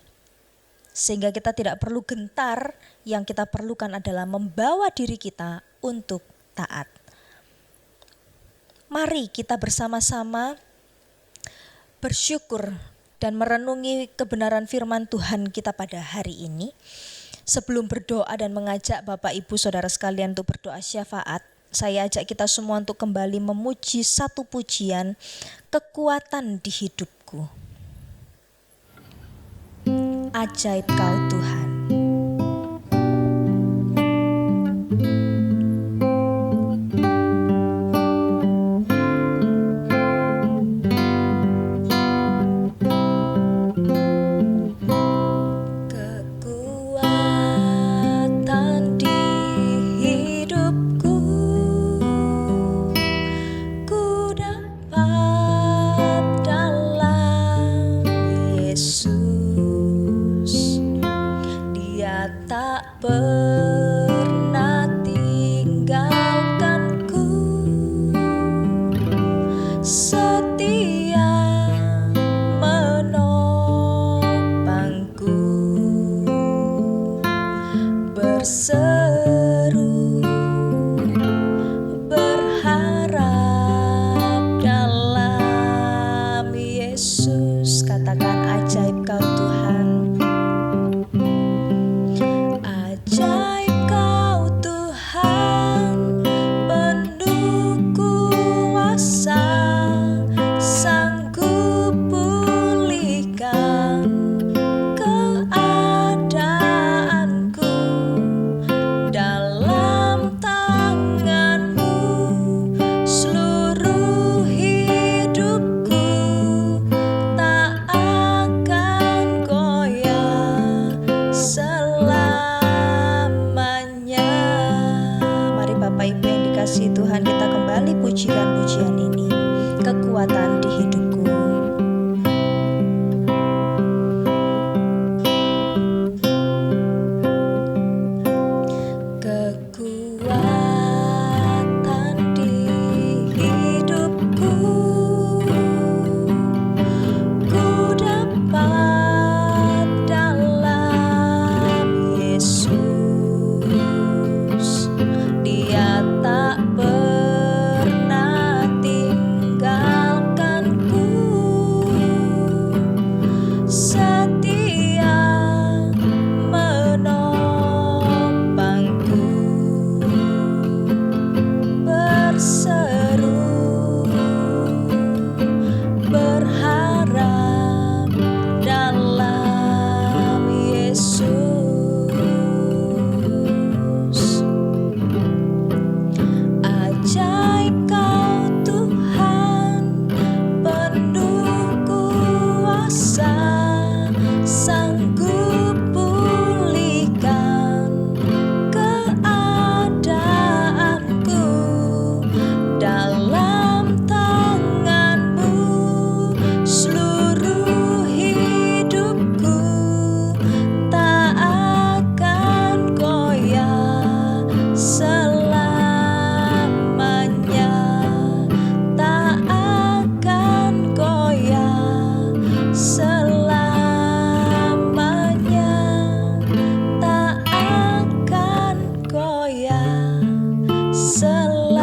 Sehingga kita tidak perlu gentar, yang kita perlukan adalah membawa diri kita untuk taat. Mari kita bersama-sama bersyukur dan merenungi kebenaran firman Tuhan kita pada hari ini. Sebelum berdoa dan mengajak Bapak Ibu Saudara sekalian untuk berdoa syafaat, saya ajak kita semua untuk kembali memuji satu pujian, kekuatan di hidupku. Ajaib Kau Tuhan. Kekuatan di hidupku, ku dapat dalam Yesus. Dia tak pernah tinggalkanku, setia menopangku, berseru berharap dalam Yesus. Katakan ajaib Kau Tuhan. Ajaib Kau Tuhan, pendukung kasih Tuhan, kita kembali pujikan pujian ini, kekuatan di hidupku. Kekuatan di hidupku, ku dapat dalam Yesus. Dia tak pernah tinggalkanku, setia menopangku, berseru berharap dalam Yesus. Ajaib Kau Tuhan, penuh kuasa, sanggup pulihkan keadaanku. Dalam tangan-Mu seluruh hidupku tak akan goyah selamanya, tak akan goyah selamanya, tak akan goyah selamanya.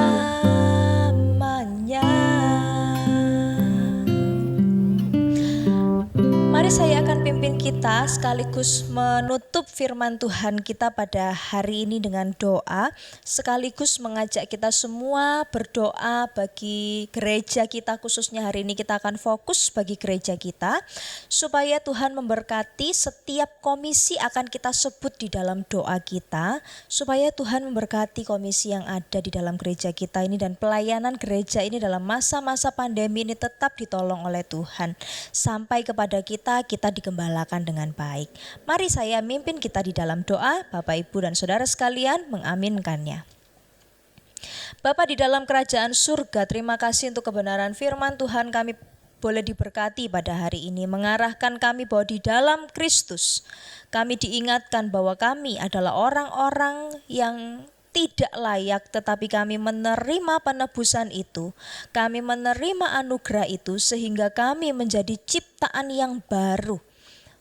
Mari saya akan pimpin kita sekaligus menutup firman Tuhan kita pada hari ini dengan doa, sekaligus mengajak kita semua berdoa bagi gereja kita, khususnya hari ini kita akan fokus bagi gereja kita, supaya Tuhan memberkati setiap komisi akan kita sebut di dalam doa kita, supaya Tuhan memberkati komisi yang ada di dalam gereja kita ini, dan pelayanan gereja ini dalam masa-masa pandemi ini tetap ditolong oleh Tuhan, sampai kepada kita digembalakan dengan baik. Mari saya mimpin kita di dalam doa. Bapak, Ibu, dan Saudara sekalian mengaminkannya. Bapa di dalam kerajaan surga, terima kasih untuk kebenaran firman Tuhan. Kami boleh diberkati pada hari ini, mengarahkan kami bahwa di dalam Kristus kami diingatkan bahwa kami adalah orang-orang yang tidak layak, tetapi kami menerima penebusan itu, kami menerima anugerah itu, sehingga kami menjadi ciptaan yang baru.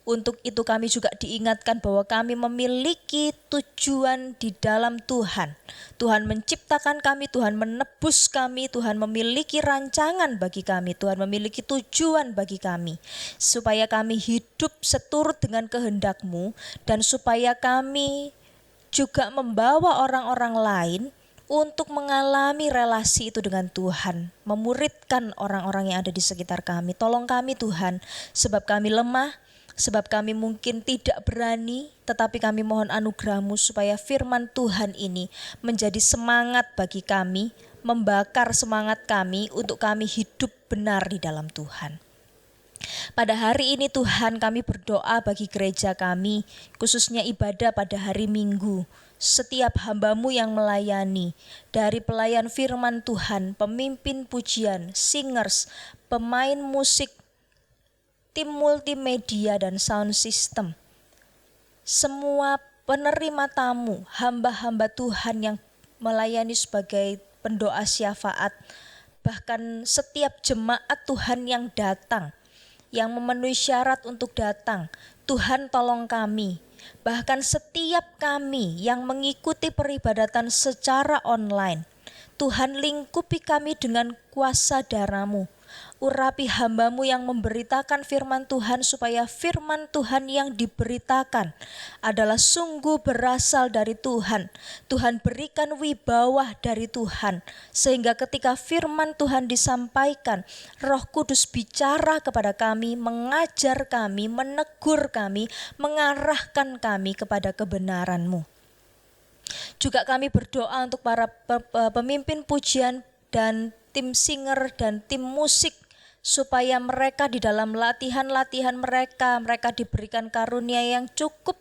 Untuk itu kami juga diingatkan bahwa kami memiliki tujuan di dalam Tuhan. Tuhan menciptakan kami, Tuhan menebus kami, Tuhan memiliki rancangan bagi kami, Tuhan memiliki tujuan bagi kami, supaya kami hidup seturut dengan kehendak-Mu, dan supaya kami juga membawa orang-orang lain untuk mengalami relasi itu dengan Tuhan, memuridkan orang-orang yang ada di sekitar kami. Tolong kami Tuhan, sebab kami lemah, sebab kami mungkin tidak berani, tetapi kami mohon anugerah-Mu supaya firman Tuhan ini menjadi semangat bagi kami, membakar semangat kami untuk kami hidup benar di dalam Tuhan. Pada hari ini Tuhan, kami berdoa bagi gereja kami, khususnya ibadah pada hari Minggu. Setiap hamba-Mu yang melayani, dari pelayan firman Tuhan, pemimpin pujian, singers, pemain musik, tim multimedia dan sound system, semua penerima tamu, hamba-hamba Tuhan yang melayani sebagai pendoa syafaat, bahkan setiap jemaat Tuhan yang datang, yang memenuhi syarat untuk datang, Tuhan tolong kami. Bahkan setiap kami yang mengikuti peribadatan secara online, Tuhan lingkupi kami dengan kuasa darah-Mu. Urapi hamba-Mu yang memberitakan firman Tuhan, supaya firman Tuhan yang diberitakan adalah sungguh berasal dari Tuhan. Tuhan berikan wibawa dari Tuhan, sehingga ketika firman Tuhan disampaikan, Roh Kudus bicara kepada kami, mengajar kami, menegur kami, mengarahkan kami kepada kebenaran-Mu. Juga kami berdoa untuk para pemimpin pujian dan tim singer dan tim musik, supaya mereka di dalam latihan-latihan mereka diberikan karunia yang cukup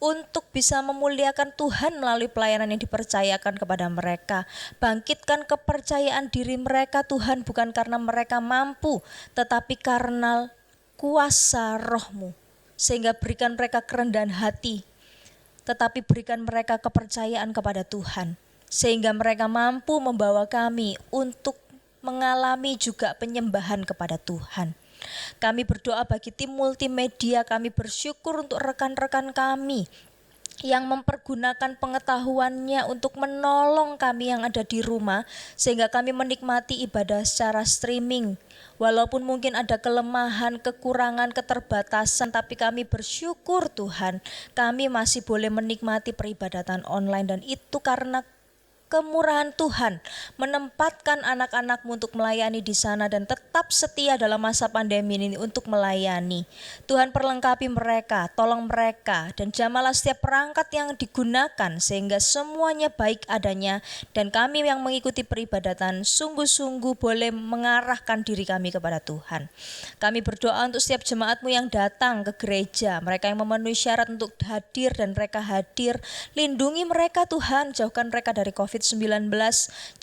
untuk bisa memuliakan Tuhan melalui pelayanan yang dipercayakan kepada mereka. Bangkitkan kepercayaan diri mereka Tuhan, bukan karena mereka mampu, tetapi karena kuasa Roh-Mu. Sehingga berikan mereka kerendahan hati, tetapi berikan mereka kepercayaan kepada Tuhan. Sehingga mereka mampu membawa kami untuk mengalami juga penyembahan kepada Tuhan. Kami berdoa bagi tim multimedia, kami bersyukur untuk rekan-rekan kami yang mempergunakan pengetahuannya untuk menolong kami yang ada di rumah, sehingga kami menikmati ibadah secara streaming. Walaupun mungkin ada kelemahan, kekurangan, keterbatasan, tapi kami bersyukur Tuhan, kami masih boleh menikmati peribadatan online, dan itu karena kemurahan Tuhan menempatkan anak-anak-Mu untuk melayani di sana dan tetap setia dalam masa pandemi ini untuk melayani. Tuhan perlengkapi mereka, tolong mereka, dan jamalah setiap perangkat yang digunakan sehingga semuanya baik adanya, dan kami yang mengikuti peribadatan sungguh-sungguh boleh mengarahkan diri kami kepada Tuhan. Kami berdoa untuk setiap jemaat-Mu yang datang ke gereja, mereka yang memenuhi syarat untuk hadir dan mereka hadir. Lindungi mereka Tuhan, jauhkan mereka dari COVID-19,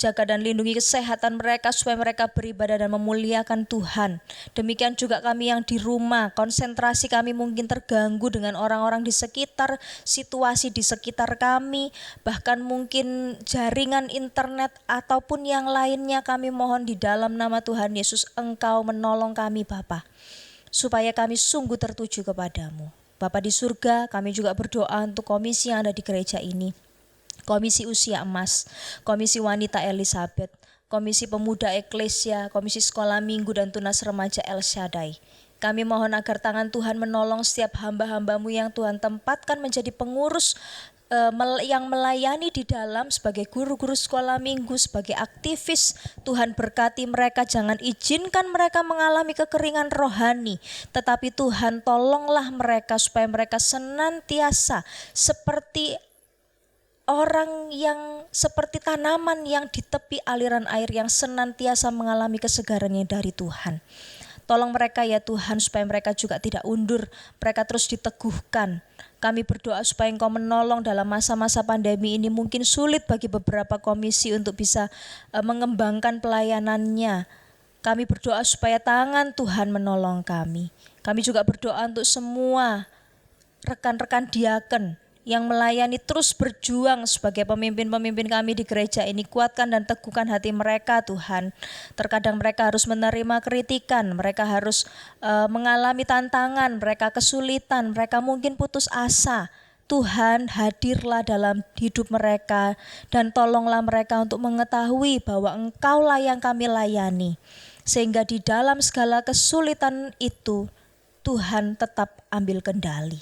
jaga dan lindungi kesehatan mereka supaya mereka beribadah dan memuliakan Tuhan. Demikian juga kami yang di rumah, konsentrasi kami mungkin terganggu dengan orang-orang di sekitar, situasi di sekitar kami, bahkan mungkin jaringan internet ataupun yang lainnya. Kami mohon di dalam nama Tuhan Yesus Engkau menolong kami Bapa, supaya kami sungguh tertuju kepadamu. Bapa di surga, kami juga berdoa untuk komisi yang ada di gereja ini. Komisi Usia Emas, Komisi Wanita Elizabeth, Komisi Pemuda Eklesia, Komisi Sekolah Minggu dan Tunas Remaja El Shaddai. Kami mohon agar tangan Tuhan menolong setiap hamba-hamba-Mu yang Tuhan tempatkan menjadi pengurus yang melayani di dalam sebagai guru-guru sekolah minggu, sebagai aktivis. Tuhan berkati mereka, jangan izinkan mereka mengalami kekeringan rohani, tetapi Tuhan tolonglah mereka supaya mereka senantiasa seperti orang yang seperti tanaman yang di tepi aliran air yang senantiasa mengalami kesegarannya dari Tuhan. Tolong mereka ya Tuhan supaya mereka juga tidak undur, mereka terus diteguhkan. Kami berdoa supaya Engkau menolong dalam masa-masa pandemi ini. Mungkin sulit bagi beberapa komisi untuk bisa mengembangkan pelayanannya. Kami berdoa supaya tangan Tuhan menolong kami. Kami juga berdoa untuk semua rekan-rekan diaken yang melayani, terus berjuang sebagai pemimpin-pemimpin kami di gereja ini. Kuatkan dan teguhkan hati mereka Tuhan. Terkadang mereka harus menerima kritikan, mereka harus mengalami tantangan, mereka kesulitan, mereka mungkin putus asa. Tuhan, hadirlah dalam hidup mereka dan tolonglah mereka untuk mengetahui bahwa Engkaulah yang kami layani. Sehingga di dalam segala kesulitan itu Tuhan tetap ambil kendali.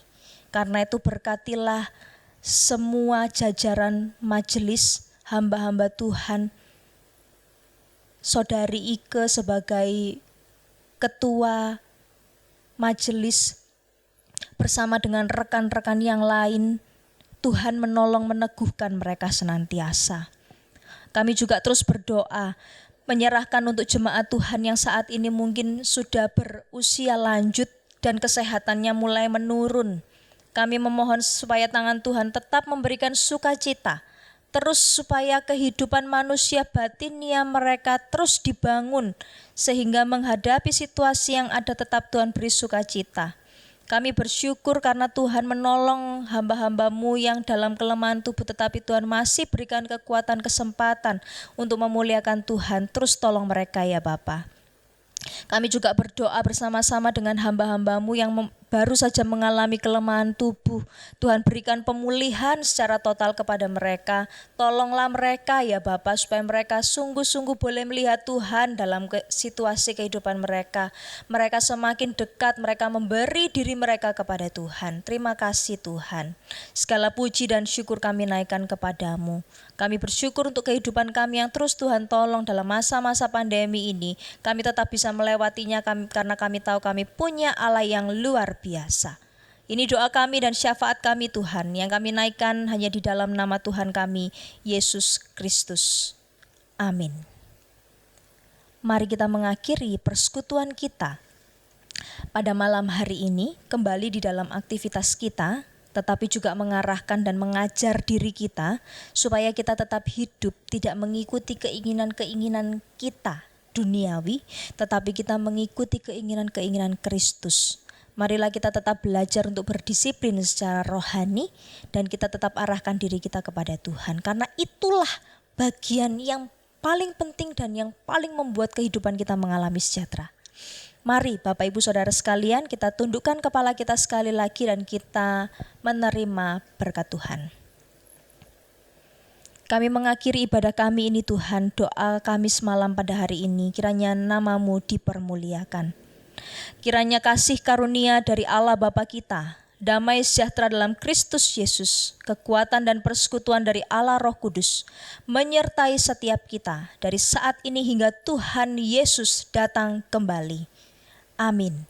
Karena itu berkatilah semua jajaran majelis hamba-hamba Tuhan, Saudari Ike sebagai ketua majelis bersama dengan rekan-rekan yang lain. Tuhan menolong meneguhkan mereka senantiasa. Kami juga terus berdoa menyerahkan untuk jemaat Tuhan yang saat ini mungkin sudah berusia lanjut dan kesehatannya mulai menurun. Kami memohon supaya tangan Tuhan tetap memberikan sukacita, terus supaya kehidupan manusia batinnya mereka terus dibangun, sehingga menghadapi situasi yang ada tetap Tuhan beri sukacita. Kami bersyukur karena Tuhan menolong hamba-hamba-Mu yang dalam kelemahan tubuh, tetapi Tuhan masih berikan kekuatan, kesempatan untuk memuliakan Tuhan. Terus tolong mereka ya Bapa. Kami juga berdoa bersama-sama dengan hamba-hamba-Mu yang baru saja mengalami kelemahan tubuh. Tuhan berikan pemulihan secara total kepada mereka. Tolonglah mereka ya Bapa, supaya mereka sungguh-sungguh boleh melihat Tuhan dalam situasi kehidupan mereka. Mereka semakin dekat, mereka memberi diri mereka kepada Tuhan. Terima kasih Tuhan. Segala puji dan syukur kami naikkan kepadamu. Kami bersyukur untuk kehidupan kami yang terus Tuhan tolong dalam masa-masa pandemi ini. Kami tetap bisa melewatinya karena kami tahu kami punya Allah yang luar biasa. Ini doa kami dan syafaat kami Tuhan, yang kami naikkan hanya di dalam nama Tuhan kami, Yesus Kristus. Amin. Mari kita mengakhiri persekutuan kita pada malam hari ini kembali di dalam aktivitas kita, tetapi juga mengarahkan dan mengajar diri kita supaya kita tetap hidup, tidak mengikuti keinginan-keinginan kita duniawi, tetapi kita mengikuti keinginan-keinginan Kristus. Marilah kita tetap belajar untuk berdisiplin secara rohani dan kita tetap arahkan diri kita kepada Tuhan. Karena itulah bagian yang paling penting dan yang paling membuat kehidupan kita mengalami sejahtera. Mari Bapak Ibu Saudara sekalian, kita tundukkan kepala kita sekali lagi dan kita menerima berkat Tuhan. Kami mengakhiri ibadah kami ini Tuhan, doa kami semalam pada hari ini, kiranya nama-Mu dipermuliakan. Kiranya kasih karunia dari Allah Bapa kita, damai sejahtera dalam Kristus Yesus, kekuatan dan persekutuan dari Allah Roh Kudus, menyertai setiap kita dari saat ini hingga Tuhan Yesus datang kembali. Amin.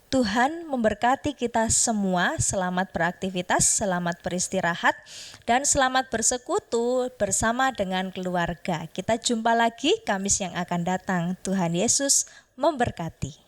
Tuhan memberkati kita semua, selamat beraktivitas, selamat beristirahat, dan selamat bersekutu bersama dengan keluarga. Kita jumpa lagi Kamis yang akan datang. Tuhan Yesus memberkati.